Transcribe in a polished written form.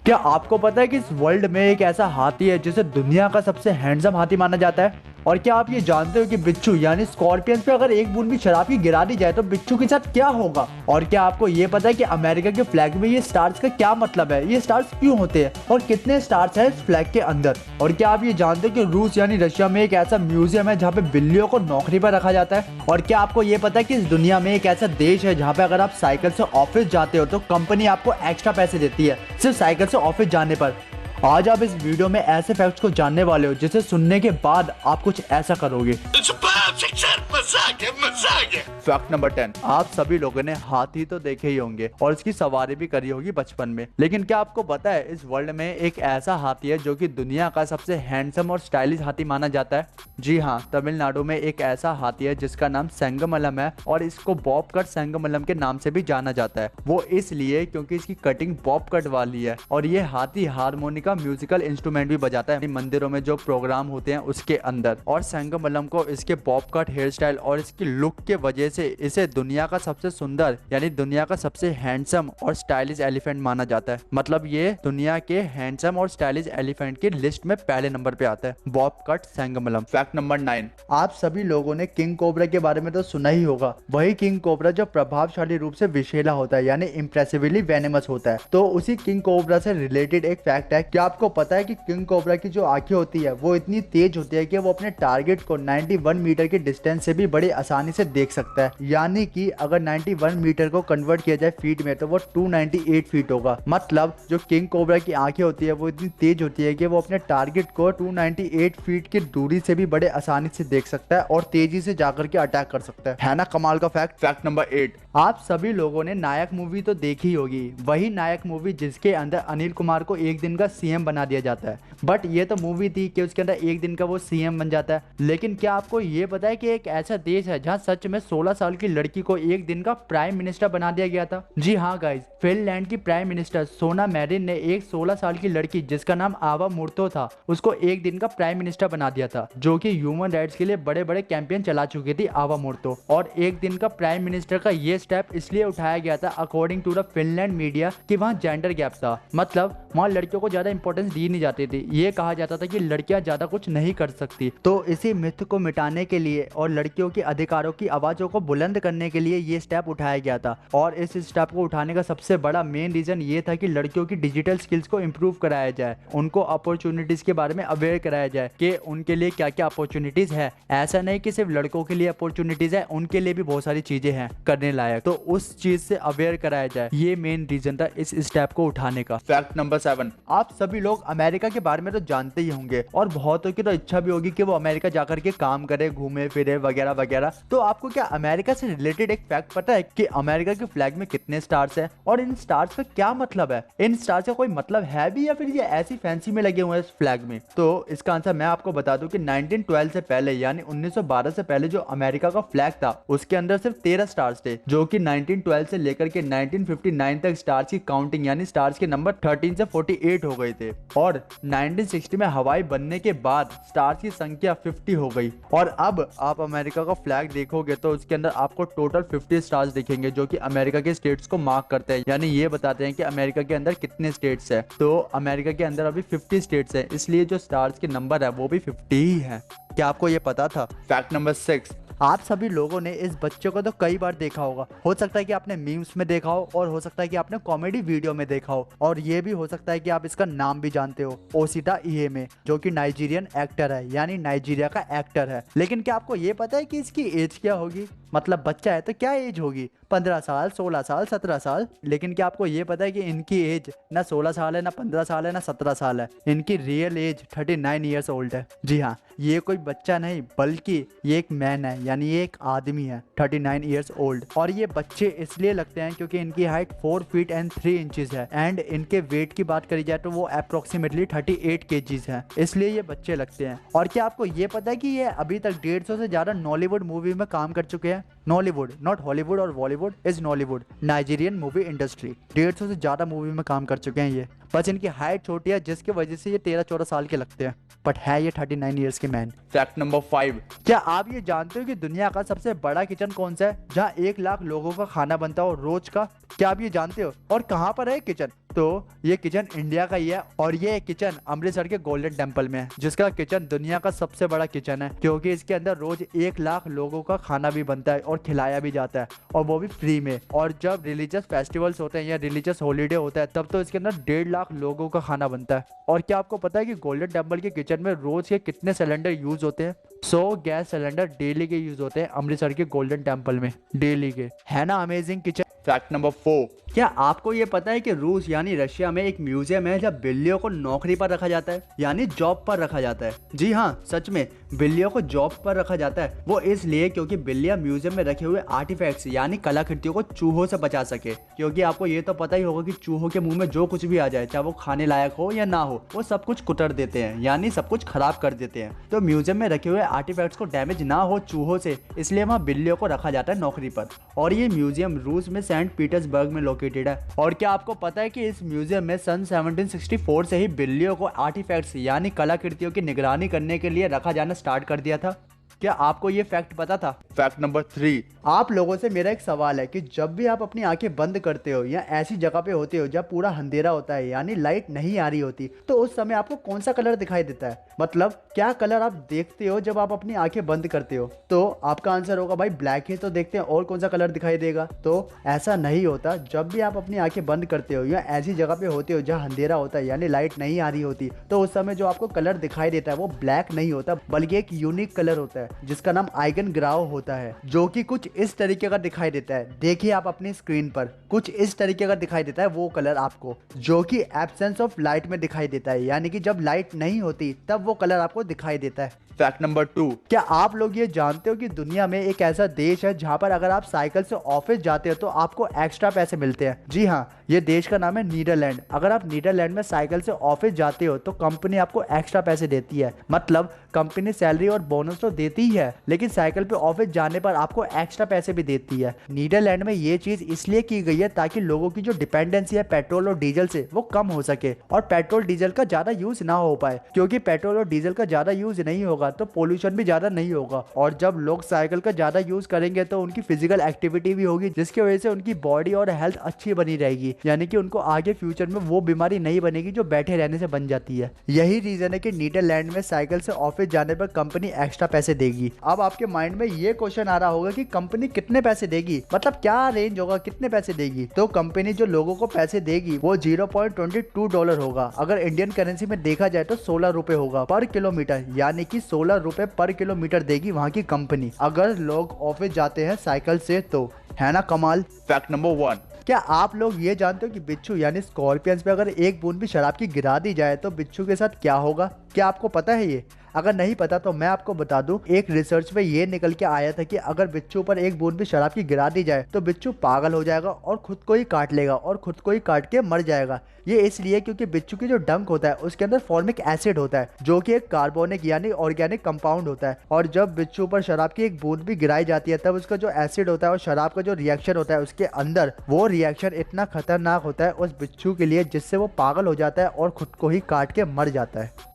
क्या आपको पता है कि इस वर्ल्ड में एक ऐसा हाथी है जिसे दुनिया का सबसे हैंडसम हाथी माना जाता है? और क्या आप ये जानते हो कि बिच्छू यानी स्कॉर्पियंस पे अगर एक बूंद भी शराब की गिरा दी जाए तो बिच्छू के साथ क्या होगा? और क्या आपको ये पता है कि अमेरिका के फ्लैग में ये स्टार्स का क्या मतलब है? ये स्टार्स क्यों होते हैं और कितने स्टार्स हैं इस फ्लैग के अंदर? और क्या आप ये जानते हो कि रूस यानी रशिया में एक ऐसा म्यूजियम है जहाँ पे बिल्लियों को नौकरी पर रखा जाता है? और क्या आपको ये पता है कि इस दुनिया में एक ऐसा देश है जहाँ पे अगर आप साइकिल से ऑफिस जाते हो तो कंपनी आपको एक्स्ट्रा पैसे देती है सिर्फ साइकिल से ऑफिस जाने पर? आज आप इस वीडियो में ऐसे फैक्ट्स को जानने वाले हो जिसे सुनने के बाद आप कुछ ऐसा करोगे। Fact number 10। आप सभी लोगों ने हाथी तो देखे ही होंगे और इसकी सवारी भी करी होगी बचपन में, लेकिन क्या आपको पता है इस वर्ल्ड में एक ऐसा हाथी है जो कि दुनिया का सबसे हैंडसम और स्टाइलिश हाथी माना जाता है? जी हाँ, तमिलनाडु में एक ऐसा हाथी है जिसका नाम सेंगमलम है और इसको बॉब कट सेंगमलम के नाम से भी जाना जाता है। वो इसलिए क्योंकि इसकी कटिंग बॉब कट वाली है और ये हाथी हारमोनिका म्यूजिकल इंस्ट्रूमेंट भी बजाता है मंदिरों में जो प्रोग्राम होते हैं उसके अंदर। और सेंगमलम को इसके बॉब कट हेयर स्टाइल और इसकी लुक के वजह से इसे दुनिया का सबसे सुंदर यानी दुनिया का सबसे हैंडसम और स्टाइलिश एलिफेंट माना जाता है। मतलब ये दुनिया के हैंडसम और स्टाइलिश एलिफेंट की लिस्ट में पहले नंबर पे आता है, bob cut Sengamalam. Fact number 9। आप सभी लोगों ने किंग कोबरा के बारे में तो सुना ही होगा। वही किंग कोबरा जो प्रभावशाली रूप से विषैला होता है यानी इम्प्रेसिवली वेनेमस होता है। तो उसी किंग कोबरा से रिलेटेड एक फैक्ट है कि आपको पता है कि किंग कोबरा की जो आंखें होती है वो इतनी तेज होती है कि वो अपने टारगेट को 91 मीटर के डिस्टेंस से भी बड़े आसानी से देख सकता है। यानी कि अगर 91 मीटर को कन्वर्ट किया जाए फीट में तो वो 298 फीट होगा। मतलब जो किंग कोबरा की आंखें होती है वो इतनी तेज होती है कि वो अपने टारगेट को 298 फीट की दूरी से भी बड़े आसानी से देख सकता है और तेजी से जाकर के अटैक कर सकता है ना कमाल का फैक्ट। Fact number 8। आप सभी लोगों ने नायक मूवी तो देखी होगी, वही नायक मूवी जिसके अंदर अनिल कुमार को एक दिन का सीएम बना दिया जाता है। बट ये तो मूवी थी कि उसके अंदर एक दिन का वो सीएम बन जाता है, लेकिन क्या आपको ये पता है कि एक ऐसा देश है जहां सच में 16 साल की लड़की को एक दिन का प्राइम मिनिस्टर बना दिया गया था? जी हाँ गाइज, फिनलैंड की प्राइम मिनिस्टर सोना मैरिन ने एक 16 साल की लड़की जिसका नाम आवा मूर्तो था उसको एक दिन का प्राइम मिनिस्टर बना दिया था, जो कि ह्यूमन राइट्स के लिए बड़े बड़े कैंपेन चला चुकी थी आवा मूर्तो। और एक दिन का प्राइम मिनिस्टर का ये स्टेप इसलिए उठाया गया था according to the Finland media कि वहाँ जेंडर गैप था। मतलब वहाँ लड़कियों को ज्यादा इंपॉर्टेंस दी नहीं जाती थी। ये कहा जाता था कि लड़कियां ज्यादा कुछ नहीं कर सकती। तो इसी मिथ को मिटाने के लिए और लड़कियों के अधिकारों की आवाजों को बुलंद करने के लिए ये स्टेप उठाया गया था। और इस स्टेप को उठाने का सबसे बड़ा मेन रीजन ये था कि लड़कियों की डिजिटल स्किल्स को इम्प्रूव कराया जाए, उनको अपॉर्चुनिटीज के बारे में अवेयर कराया जाए कि उनके लिए क्या क्या अपॉर्चुनिटीज है। ऐसा नहीं कि सिर्फ लड़कों के लिए अपॉर्चुनिटीज है, उनके लिए भी बहुत सारी चीजें हैं करने लायक, तो उस चीज से अवेयर कराया जाए। ये मेन रीजन था इस स्टेप को उठाने का। Fact number 7। आप सभी लोग अमेरिका के बारे में तो जानते ही होंगे और बहुतों की तो इच्छा भी होगी कि वो अमेरिका जाकर के काम करे, घूमे फिरे वगैरह वगैरह। तो आपको क्या अमेरिका से रिलेटेड एक फैक्ट पता है कि अमेरिका के फ्लैग में कितने स्टार्स हैं और इन स्टार्स का क्या मतलब है? इन स्टार्स का कोई मतलब है भी या फिर ये ऐसी फैंसी में लगे हुए हैं इस फ्लैग में? तो इसका आंसर मैं आपको बता दूं कि 1912 से पहले यानी 1912 से पहले जो अमेरिका का फ्लैग था उसके अंदर सिर्फ 13 स्टार्स थे, जो कि 1912 से लेकर के 1959 तक स्टार्स की काउंटिंग यानी स्टार्स के नंबर 13 से 48 हो गए थे। और 1960 में हवाई बनने के बाद स्टार्स की संख्या 50 हो गई। और अब आप अमेरिका का फ्लैग देखोगे तो उसके अंदर आपको टोटल 50 स्टार्स दिखेंगे जो कि अमेरिका के स्टेट्स को मार्क करते हैं, यानी ये बताते हैं कि अमेरिका के अंदर कितने स्टेट्स है। तो अमेरिका के अंदर अभी 50 स्टेट्स है, इसलिए जो स्टार्स के नंबर है वो भी 50 ही है। क्या आपको ये पता था? Fact number 6। आप सभी लोगों ने इस बच्चे को तो कई बार देखा होगा। हो सकता है कि आपने मीम्स में देखा हो और हो सकता है कि आपने कॉमेडी वीडियो में देखा हो और ये भी हो सकता है कि आप इसका नाम भी जानते हो, ओसिटा इहेमे, जो कि नाइजीरियन एक्टर है यानी नाइजीरिया का एक्टर है। लेकिन क्या आपको ये पता है कि इसकी एज क्या होगी? मतलब बच्चा है तो क्या एज होगी? 15 साल, 16 साल, 17 साल। लेकिन क्या आपको ये पता है कि इनकी एज ना 16 साल है, ना 15 साल है, ना 17 साल है। इनकी रियल एज 39 ईयर्स ओल्ड है। जी हाँ, ये कोई बच्चा नहीं बल्कि ये एक मैन है, यानी ये एक आदमी है, 39 ईयर्स ओल्ड। और ये बच्चे इसलिए लगते हैं क्योंकि इनकी हाइट 4 फीट एंड 3 इंचेस है एंड इनके वेट की बात करी जाए तो वो अप्रोक्सीमेटली 38 केजीज है, इसलिए ये बच्चे लगते हैं। और क्या आपको ये पता है कि ये अभी तक 150 से ज्यादा नॉलीवुड मूवी में काम कर चुके हैं? नॉलीवुड, नॉट हॉलीवुड और Bollywood, is Nollywood, Nigerian movie industry. 150 से ज्यादा मूवी में काम कर चुके हैं ये। बस इनकी हाइट छोटी है जिसकी वजह से ये 13-14 साल के लगते हैं, बट है ये 39 ईयर्स के मैन। फैक्ट नंबर 5, क्या आप ये जानते हो कि दुनिया का सबसे बड़ा किचन कौन सा है जहाँ 1 लाख लोगों का खाना बनता हो रोज का? क्या आप ये जानते हो? और कहाँ पर है किचन? तो ये किचन इंडिया का ही है और ये किचन अमृतसर के गोल्डन टेम्पल में है, जिसका किचन दुनिया का सबसे बड़ा किचन है क्योंकि इसके अंदर रोज 1 लाख लोगों का खाना भी बनता है और खिलाया भी जाता है, और वो भी फ्री में। और जब रिलीजियस फेस्टिवल्स होते हैं या रिलीजियस हॉलीडे होता है तब तो इसके अंदर 1.5 लाख लोगों का खाना बनता है। और क्या आपको पता है कि गोल्डन टेम्पल के किचन में रोज के कितने सिलेंडर यूज होते हैं? 100 गैस सिलेंडर डेली के यूज होते हैं अमृतसर के गोल्डन टेम्पल में, डेली के। है ना अमेजिंग किचन? फैक्ट नंबर 4, क्या आपको ये पता है कि रूस यानी रशिया में एक म्यूजियम है जब बिल्लियों को नौकरी पर रखा जाता है, यानी जॉब पर रखा जाता है। जी हाँ, सच में बिल्लियों को जॉब पर रखा जाता है। वो इसलिए क्योंकि बिल्लियां म्यूजियम में रखे हुए आर्टिफैक्ट्स यानी कलाकृतियों को चूहों से बचा सके। क्योंकि आपको ये तो पता ही होगा कि चूहों के मुंह में जो कुछ भी आ जाए, चाहे वो खाने लायक हो या ना हो, वो सब कुछ कुतर देते हैं, यानी सब कुछ खराब कर देते हैं। तो म्यूजियम में रखे हुए आर्टिफैक्ट्स को डैमेज ना हो चूहों से, इसलिए वहाँ बिल्लियों को रखा जाता है नौकरी पर। और ये म्यूजियम रूस में सेंट पीटर्सबर्ग में लोकेटेड है। और क्या आपको पता है कि इस म्यूजियम में सन 1764 से ही बिल्लियों को आर्टिफैक्ट्स यानी कलाकृतियों की निगरानी करने के लिए रखा जाना स्टार्ट कर दिया था? क्या आपको ये फैक्ट पता था? फैक्ट नंबर 3, आप लोगों से मेरा एक सवाल है कि जब भी आप अपनी आंखें बंद करते हो या ऐसी जगह पे होते हो जब पूरा अंधेरा होता है यानी लाइट नहीं आ रही होती, तो उस समय आपको कौन सा कलर दिखाई देता है? मतलब क्या कलर आप देखते हो जब आप अपनी आंखें बंद करते हो? तो आपका आंसर होगा भाई ब्लैक ही तो देखते हैं, और कौन सा कलर दिखाई देगा? तो ऐसा नहीं होता। जब भी आप अपनी आंखें बंद करते हो या ऐसी जगह पे होते हो जहाँ अंधेरा होता है यानी लाइट नहीं आ रही होती, तो उस समय जो आपको कलर दिखाई देता है वो ब्लैक नहीं होता, बल्कि एक यूनिक कलर होता है जिसका नाम आइगन ग्राउ होता है, जो कि कुछ इस तरीके का दिखाई देता है। देखिए आप अपनी स्क्रीन पर, कुछ इस तरीके का दिखाई देता है वो कलर आपको, जो कि एब्सेंस ऑफ लाइट में दिखाई देता है, यानी कि जब लाइट नहीं होती तब वो कलर आपको दिखाई देता है। फैक्ट नंबर 2, क्या आप लोग ये जानते हो कि दुनिया में एक ऐसा देश है जहां पर अगर आप साइकिल से ऑफिस जाते हो तो आपको एक्स्ट्रा पैसे मिलते हैं? जी हाँ, ये देश का नाम है नीदरलैंड। अगर आप नीदरलैंड में साइकिल से ऑफिस जाते हो तो कंपनी आपको एक्स्ट्रा पैसे देती है। मतलब कंपनी सैलरी और बोनस तो देती ही है, लेकिन साइकिल पे ऑफिस जाने पर आपको एक्स्ट्रा पैसे भी देती है। नीदरलैंड में ये चीज इसलिए की गई है ताकि लोगों की जो डिपेंडेंसी है पेट्रोल और डीजल से वो कम हो सके और पेट्रोल डीजल का ज्यादा यूज ना हो पाए, क्योंकि पेट्रोल और डीजल का ज्यादा यूज नहीं होगा तो पोल्यूशन भी ज्यादा नहीं होगा। और जब लोग साइकिल का ज्यादा यूज करेंगे तो उनकी फिजिकल एक्टिविटी भी होगी, जिसकी वजह से उनकी बॉडी और हेल्थ अच्छी बनी रहेगी, यानी कि उनको आगे फ्यूचर में वो बीमारी नहीं बनेगी जो बैठे रहने से बन जाती है। यही रीजन है कि नीदरलैंड में साइकिल से ऑफिस जाने पर कंपनी एक्स्ट्रा पैसे देगी। अब आपके माइंड में ये क्वेश्चन आ रहा होगा कि कंपनी कितने पैसे देगी, मतलब क्या रेंज होगा, कितने पैसे देगी? तो कंपनी जो लोगों को पैसे देगी वो $0.22 होगा। अगर इंडियन करेंसी में देखा जाए तो 16 रुपए होगा पर किलोमीटर, यानी कि 16 रुपए पर किलोमीटर देगी वहाँ की कंपनी अगर लोग ऑफिस जाते हैं साइकिल से तो। है ना कमाल? फैक्ट नंबर 1, क्या आप लोग ये जानते हो कि बिच्छू यानी स्कॉर्पियंस पे अगर एक बूंद भी शराब की गिरा दी जाए तो बिच्छू के साथ क्या होगा? क्या आपको पता है ये? अगर नहीं पता तो मैं आपको बता दूं, एक रिसर्च में ये निकल के आया था कि अगर बिच्छू पर एक बूंद भी शराब की गिरा दी जाए तो बिच्छू पागल हो जाएगा और खुद को ही काट लेगा और खुद को ही काट के मर जाएगा। ये इसलिए क्योंकि बिच्छू की जो डंक होता है उसके अंदर फॉर्मिक एसिड होता है, जो कि एक कार्बोनिक यानी ऑर्गेनिक कंपाउंड होता है। और जब बिच्छू पर शराब की एक बूंद भी गिराई जाती है तब उसका जो एसिड होता है और शराब का जो रिएक्शन होता है उसके अंदर, वो रिएक्शन इतना खतरनाक होता है उस बिच्छू के लिए जिससे वो पागल हो जाता है और खुद को ही काट के मर जाता है।